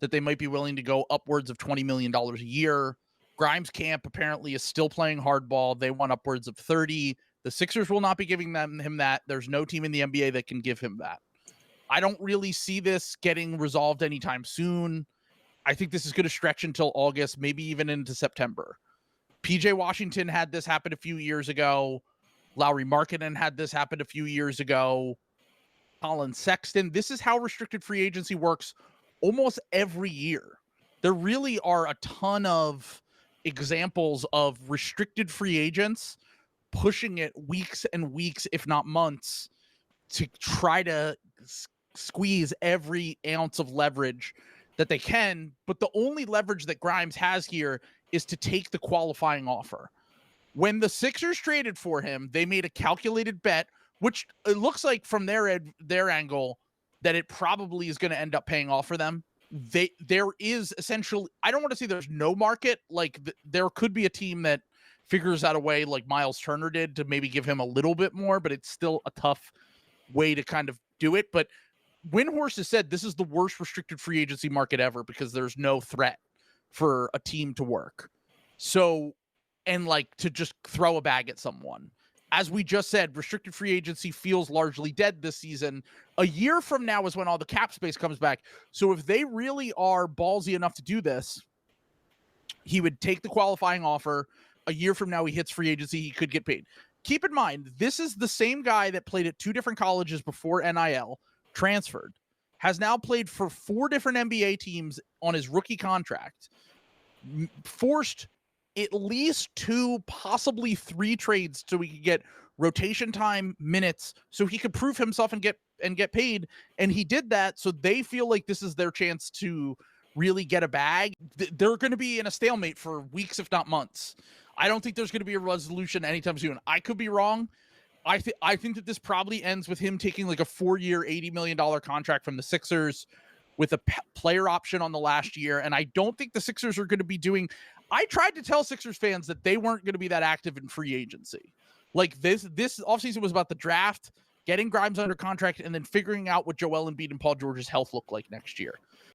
that they might be willing to go upwards of $20 million a year. Grimes camp apparently is still playing hardball. They want upwards of 30. The Sixers will not be giving him that. There's no team in the NBA that can give him that. I don't really see this getting resolved anytime soon. I think this is going to stretch until August, maybe even into September. PJ Washington had this happen a few years ago. Lauri Markkanen had this happen a few years ago. Colin Sexton. This is how restricted free agency works almost every year. There really are a ton of examples of restricted free agents pushing it weeks and weeks, if not months, to try to squeeze every ounce of leverage that they can. But the only leverage that Grimes has here is to take the qualifying offer. When the Sixers traded for him, they made a calculated bet, which it looks like from their angle that it probably is going to end up paying off for them. There is essentially, I don't want to say there's no market. Like there could be a team that figures out a way like Miles Turner did to maybe give him a little bit more, but it's still a tough way to kind of do it. But Windhorst has said this is the worst restricted free agency market ever because there's no threat for a team to work. So, and like to just throw a bag at someone. As we just said, restricted free agency feels largely dead this season. A year from now is when all the cap space comes back. So if they really are ballsy enough to do this, he would take the qualifying offer. A year from now, he hits free agency. He could get paid. Keep in mind, this is the same guy that played at 2 different colleges before NIL, transferred, has now played for 4 different NBA teams on his rookie contract, forced at least 2, possibly 3 trades so he could get rotation time, minutes, so he could prove himself and get paid. And he did that, so they feel like this is their chance to really get a bag. They're going to be in a stalemate for weeks, if not months. I don't think there's going to be a resolution anytime soon. I could be wrong. I think that this probably ends with him taking like a 4-year, $80 million contract from the Sixers with a player option on the last year. And I don't think the Sixers are going to be doing... I tried to tell Sixers fans that they weren't going to be that active in free agency. Like this offseason was about the draft, getting Grimes under contract, and then figuring out what Joel Embiid and Paul George's health look like next year.